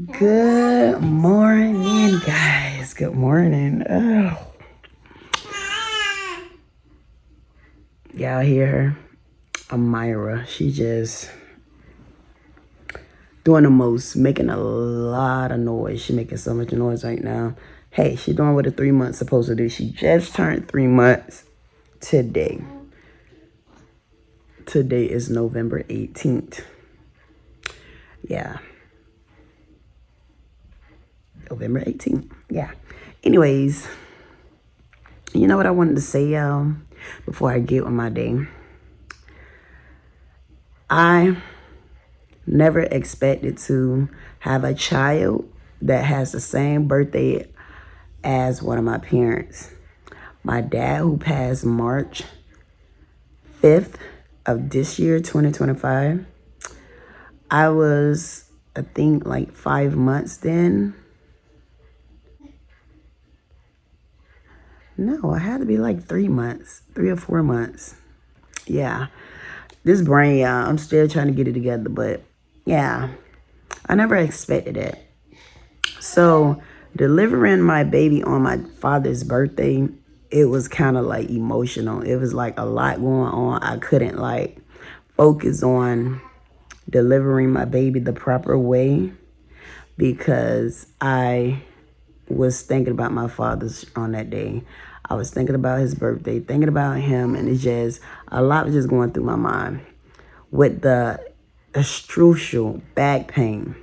Good morning, guys. Good morning. Oh, y'all hear her? Amira. She just doing the most, making a lot of noise. She making so much noise right now. Hey, she doing what a 3 months supposed to do. She just turned 3 months today. Today is November 18th. Yeah. November 18th. Yeah. Anyways, you know what I wanted to say, y'all, before I get on my day? I never expected to have a child that has the same birthday as one of my parents. My dad, who passed March 5th of this year, 2025. I was, I think, like 5 months then. No, I had to be like 3 months, 3 or 4 months. Yeah. This brain, y'all, I'm still trying to get it together, but yeah, I never expected it. So delivering my baby on my father's birthday, it was kind of like emotional. It was like a lot going on. I couldn't like focus on delivering my baby the proper way because I was thinking about my father's on that day. I was thinking about his birthday, thinking about him, and it's just a lot was just going through my mind with the excrucial back pain.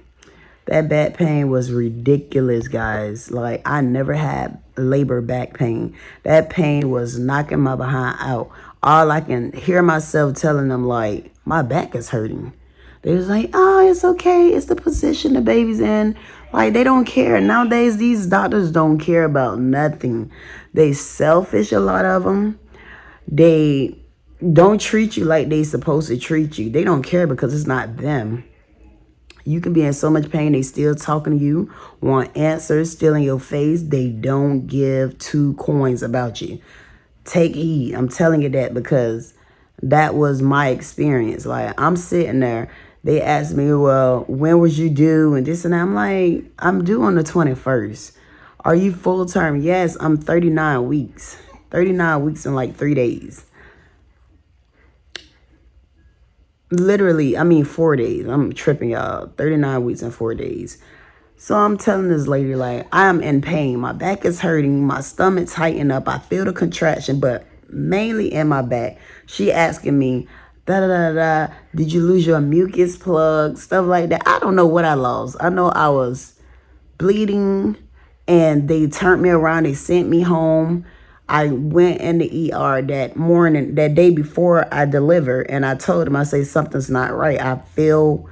That back pain was ridiculous, guys. Like, I never had labor back pain. That pain was knocking my behind out. All I can hear myself telling them, like, my back is hurting. They was like, oh, it's okay. It's the position the baby's in. Like, they don't care. Nowadays, these doctors don't care about nothing. They selfish, a lot of them. They don't treat you like they supposed to treat you. They don't care because it's not them. You can be in so much pain. They still talking to you, want answers, still in your face. They don't give two coins about you. Take heed. I'm telling you that because that was my experience. Like, I'm sitting there. They asked me, well, when was you due? And this and that. I'm like, I'm due on the 21st. Are you full term? Yes, I'm 39 weeks. 39 weeks in like 3 days. Literally, 4 days. I'm tripping, y'all. 39 weeks and 4 days. So I'm telling this lady, like, I am in pain. My back is hurting. My stomach's tightened up. I feel the contraction, but mainly in my back. She asking me, da-da-da-da, did you lose your mucus plug? Stuff like that. I don't know what I lost. I know I was bleeding, and they turned me around. They sent me home. I went in the ER that morning, that day before I delivered, and I told them, I say, something's not right. I feel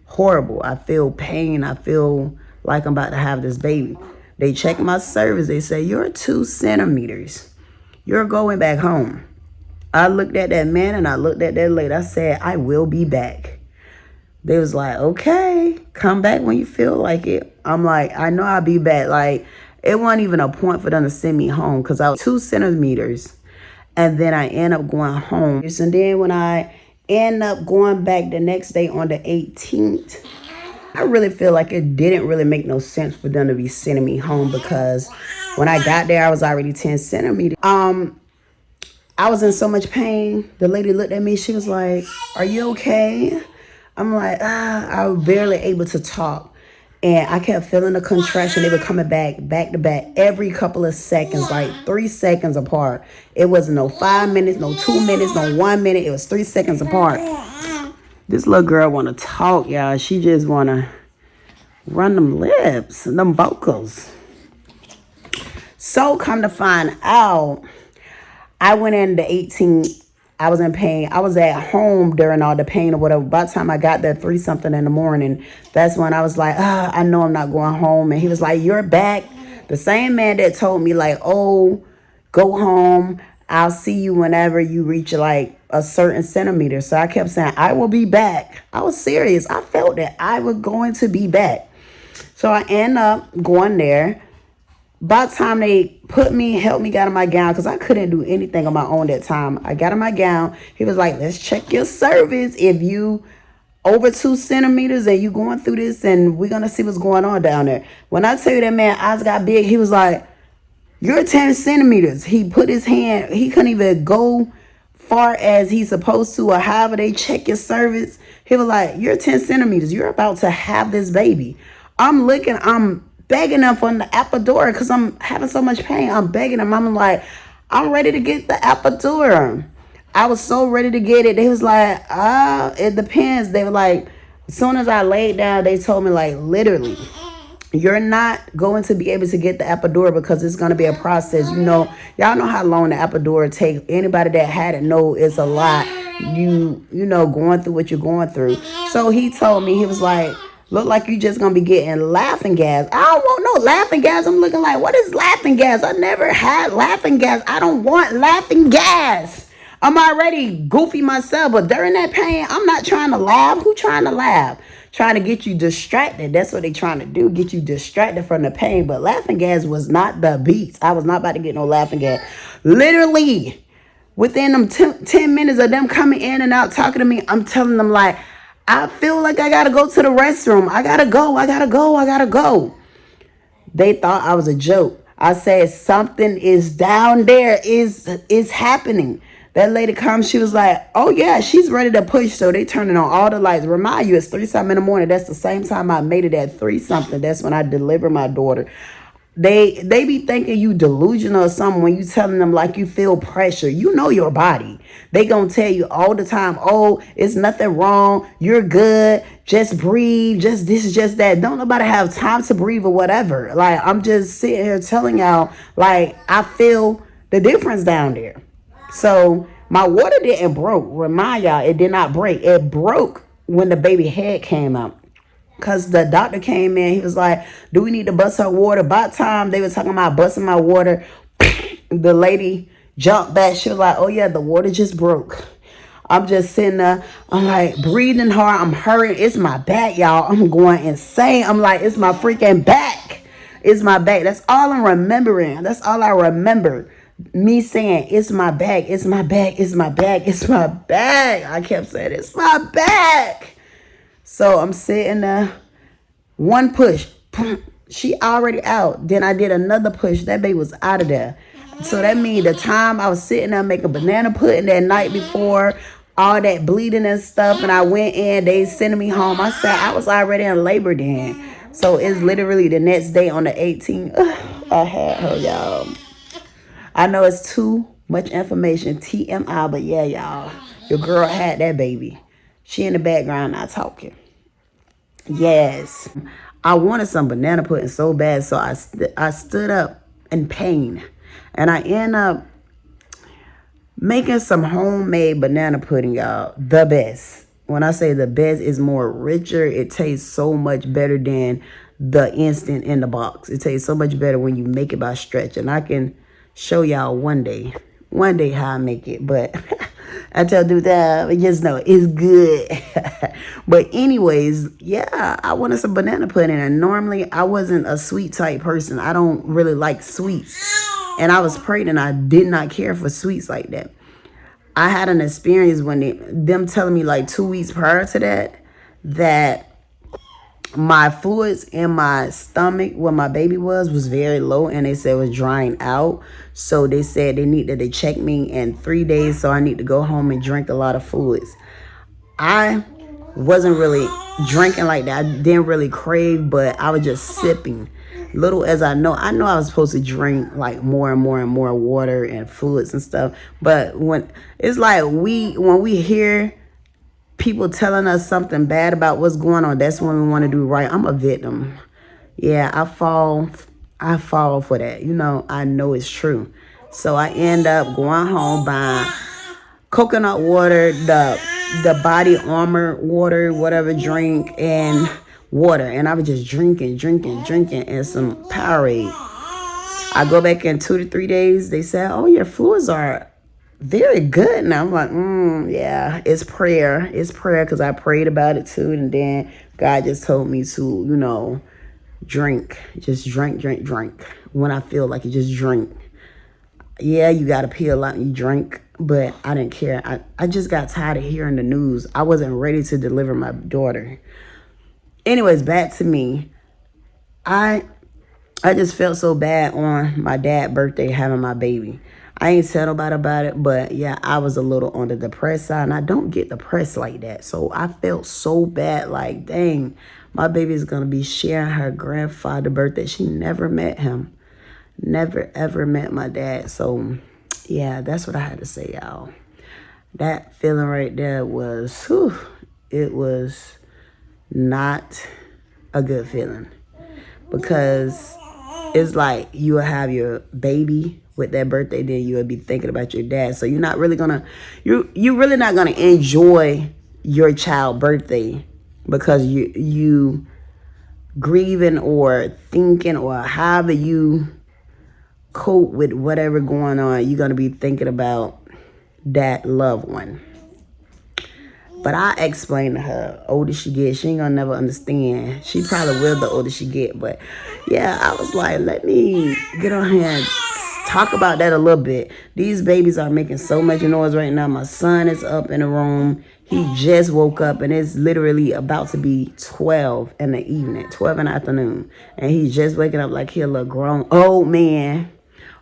horrible. I feel pain. I feel like I'm about to have this baby. They checked my cervix. They say, you're 2 centimeters. You're going back home. I looked at that man and I looked at that lady. I said, I will be back. They was like, okay, come back when you feel like it. I'm like, I know I'll be back. Like, it wasn't even a point for them to send me home because I was 2 centimeters. And then I end up going home. And then when I end up going back the next day on the 18th, I really feel like it didn't really make no sense for them to be sending me home because when I got there, I was already 10 centimeters. I was in so much pain. The lady looked at me. She was like, are you okay? I'm like, I was barely able to talk. And I kept feeling the contraction. They were coming back to back, every couple of seconds, like 3 seconds apart. It wasn't no 5 minutes, no 2 minutes, no 1 minute. It was 3 seconds apart. This little girl want to talk, y'all. She just want to run them lips, them vocals. So come to find out, I went in the 18th. I was in pain. I was at home during all the pain or whatever. By the time I got there 3 something in the morning, that's when I was like, I know I'm not going home. And he was like, you're back. The same man that told me like, oh, go home. I'll see you whenever you reach like a certain centimeter. So I kept saying, I will be back. I was serious. I felt that I was going to be back. So I end up going there. By the time they helped me get out of my gown, because I couldn't do anything on my own that time. I got in my gown. He was like, let's check your cervix. If you over 2 centimeters and you going through this and we're going to see what's going on down there. When I tell you that man eyes got big, he was like, you're 10 centimeters. He put his hand, he couldn't even go far as he's supposed to, or however they check your cervix. He was like, you're 10 centimeters. You're about to have this baby. I'm begging him for the epidural because I'm having so much pain. I'm begging him. I'm like, I'm ready to get the epidural. I was so ready to get it. They was like, it depends. They were like, as soon as I laid down, they told me, like, literally, you're not going to be able to get the epidural because it's going to be a process. Y'all know how long the epidural takes. Anybody that had it know it's a lot. Going through what you're going through. So he told me, he was like, look like you just going to be getting laughing gas. I don't want no laughing gas. I'm looking like, what is laughing gas? I never had laughing gas. I don't want laughing gas. I'm already goofy myself, but during that pain, I'm not trying to laugh. Who trying to laugh? Trying to get you distracted. That's what they trying to do, get you distracted from the pain. But laughing gas was not the beats. I was not about to get no laughing gas. Literally, within them 10 minutes of them coming in and out talking to me, I'm telling them, like, I feel like I got to go to the restroom. I got to go. They thought I was a joke. I said, something is down there, is happening. That lady comes, she was like, oh yeah, she's ready to push. So they turning on all the lights. Remind you, it's 3-something in the morning. That's the same time I made it at 3-something. That's when I delivered my daughter. They be thinking you delusional or something when you telling them like you feel pressure. You know your body. They gonna tell you all the time, oh, it's nothing wrong. You're good. Just breathe. Just this, just that. Don't nobody have time to breathe or whatever. Like, I'm just sitting here telling y'all, like, I feel the difference down there. So my water didn't broke. Remind y'all, it did not break. It broke when the baby head came out. Because the doctor came in, he was like, do we need to bust her water? By the time they were talking about busting my water, the lady jumped back. She was like, oh yeah, the water just broke. I'm just sitting there. I'm like breathing hard. I'm hurrying. It's my back, y'all. I'm going insane. I'm like, it's my freaking back. It's my back. That's all I'm remembering. That's all I remember. Me saying, it's my back. It's my back. It's my back. It's my back. I kept saying, it's my back. So I'm sitting there, one push, she already out. Then I did another push, that baby was out of there. So that means the time I was sitting there making banana pudding that night before, all that bleeding and stuff, and I went in, they sending me home. I said I was already in labor then. So it's literally the next day on the 18th, I had her, y'all. I know it's too much information, TMI, but yeah, y'all, your girl had that baby. She in the background not talking. Yes. I wanted some banana pudding so bad, so I stood up in pain. And I end up making some homemade banana pudding, y'all. The best. When I say the best, it's more richer. It tastes so much better than the instant in the box. It tastes so much better when you make it by stretch. And I can show y'all one day how I make it. But I tell you that, but just know it's good. But anyways, yeah, I wanted some banana pudding. And normally I wasn't a sweet type person. I don't really like sweets. And I was pregnant. I did not care for sweets like that. I had an experience when them telling me like 2 weeks prior to that my fluids in my stomach where my baby was very low, and they said it was drying out. So they said they needed to check me in 3 days, so I need to go home and drink a lot of fluids. I wasn't really drinking like that. I didn't really crave, but I was just sipping. Little as I know I was supposed to drink like more and more and more water and fluids and stuff. But when it's like when we hear people telling us something bad about what's going on, that's when we want to do right. I'm a victim. Yeah, I fall for that. I know it's true. So I end up going home buying coconut water, the body armor water, whatever drink, and water. And I was just drinking, and some Powerade. I go back in 2 to 3 days. They said, oh, your fluids are very good. And I'm like, yeah, it's prayer. It's prayer because I prayed about it too. And then God just told me to, drink. Just drink. When I feel like it, just drink. Yeah, you got to pee a lot and you drink, but I didn't care. I just got tired of hearing the news. I wasn't ready to deliver my daughter. Anyways, back to me. I I just felt so bad on my dad's birthday having my baby. I ain't said about it, but yeah, I was a little on the depressed side, and I don't get depressed like that. So I felt so bad, like, dang, my baby is gonna be sharing her grandfather's birthday. She never met him, never ever met my dad. So yeah, that's what I had to say, y'all. That feeling right there was, whew, it was not a good feeling because it's like you will have your baby with that birthday, then you will be thinking about your dad. So you're not really gonna you really not gonna enjoy your child birthday because you grieving or thinking or however you cope with whatever going on, you're gonna be thinking about that loved one. But I explained to her, older she gets, she ain't gonna never understand. She probably will the older she get. But yeah, I was like, let me get on here and talk about that a little bit. These babies are making so much noise right now. My son is up in the room. He just woke up and it's literally about to be 12 in the evening, 12 in the afternoon. And he's just waking up like he a little grown old man.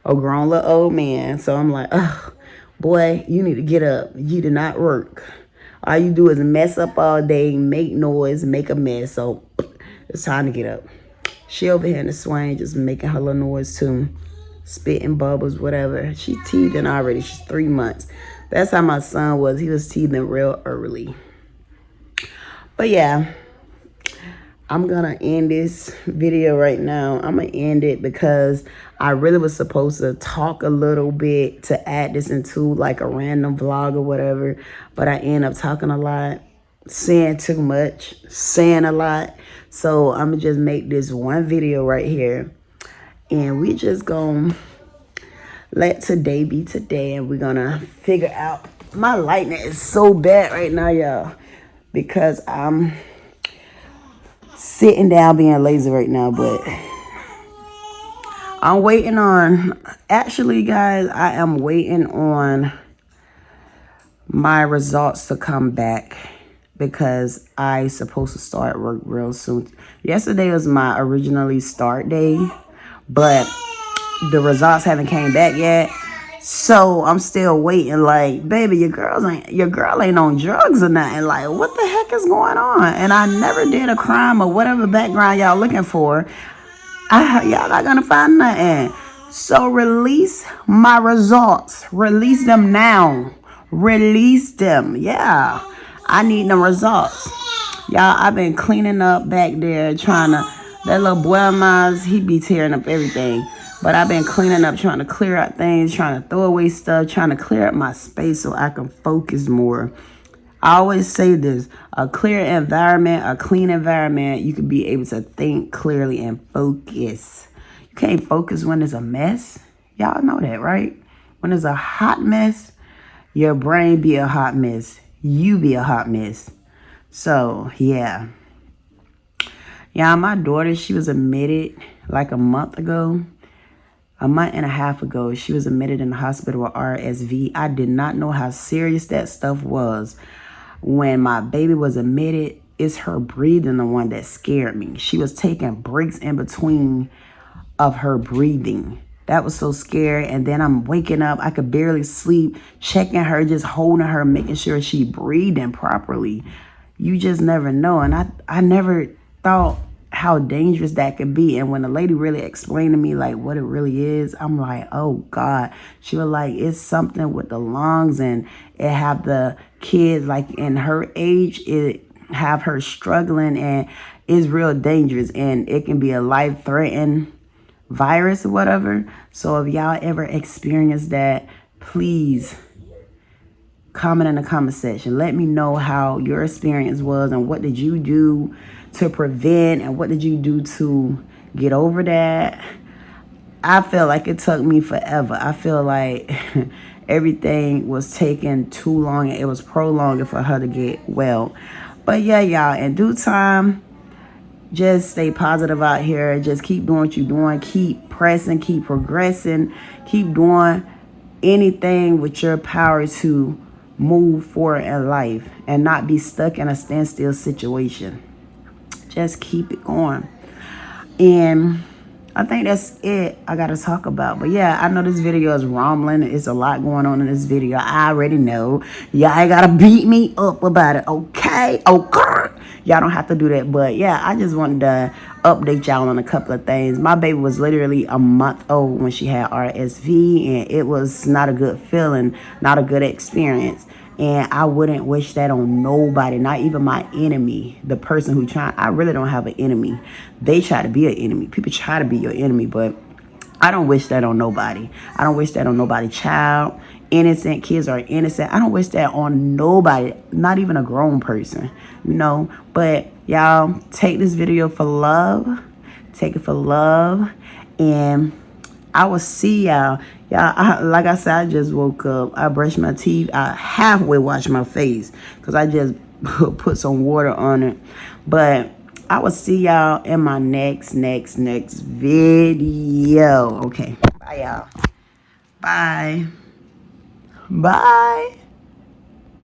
A grown little old man. So I'm like, oh, boy, you need to get up. You did not work. All you do is mess up all day, make noise, make a mess. So it's time to get up. She over here in the swing, just making her little noise too. Spitting bubbles, whatever. She teething already. She's 3 months. That's how my son was. He was teething real early. But yeah, I'm going to end this video right now. I'm going to end it because I really was supposed to talk a little bit to add this into like a random vlog or whatever. But I end up talking a lot, saying too much, saying a lot. So I'm going to just make this one video right here. And we just going to let today be today. And we're going to figure out. My lightning is so bad right now, y'all. Because I'm sitting down being lazy right now, but I'm waiting on, actually guys, I am waiting on my results to come back because I supposed to start work real soon. Yesterday was my originally start day, but the results haven't came back yet. So I'm still waiting, like, baby, your girl ain't on drugs or nothing. Like, what the heck is going on? And I never did a crime or whatever background y'all looking for. Y'all not gonna find nothing. So release my results. Release them now. Release them. Yeah. I need the results. Y'all, I've been cleaning up back there, trying to, that little boy of mine, he be tearing up everything. But I've been cleaning up, trying to clear out things, trying to throw away stuff, trying to clear up my space so I can focus more. I always say this, a clear environment, a clean environment, you can be able to think clearly and focus. You can't focus when there's a mess. Y'all know that, right? When there's a hot mess, your brain be a hot mess. You be a hot mess. So, yeah. Yeah, my daughter, she was admitted like a month ago. A month and a half ago, she was admitted in the hospital with RSV. I did not know how serious that stuff was. When my baby was admitted, it's her breathing the one that scared me. She was taking breaks in between of her breathing. That was so scary. And then I'm waking up. I could barely sleep, checking her, just holding her, making sure she breathing properly. You just never know. And I never thought how dangerous that could be. And when the lady really explained to me like what it really is, I'm like, oh God. She was like, it's something with the lungs, and it have the kids like in her age, it have her struggling, and it's real dangerous, and it can be a life-threatening virus or whatever. So if y'all ever experience that, please comment in the comment section. Let me know how your experience was and what did you do to prevent and what did you do to get over that. I feel like it took me forever. I feel like everything was taking too long and it was prolonging for her to get well. But yeah, y'all, in due time, just stay positive out here. Just keep doing what you're doing. Keep pressing, keep progressing, keep doing anything with your power to move forward in life and not be stuck in a standstill situation. Just keep it going. And I think that's it I gotta talk about. But yeah, I know this video is rambling. It's a lot going on in this video. I already know. Y'all ain't gotta beat me up about it, okay? Okay. Y'all don't have to do that. But yeah, I just wanted to update y'all on a couple of things. My baby was literally a month old when she had RSV, and it was not a good feeling, not a good experience. And I wouldn't wish that on nobody, not even my enemy, the person who I really don't have an enemy. They try to be an enemy. People try to be your enemy, but I don't wish that on nobody. I don't wish that on nobody child. Innocent kids are innocent. I don't wish that on nobody, not even a grown person, you know. But y'all, take this video for love. Take it for love. And I will see y'all. Y'all, like I said, I just woke up. I brushed my teeth. I halfway washed my face because I just put some water on it. But I will see y'all in my next video. Okay. Bye, y'all. Bye. Bye.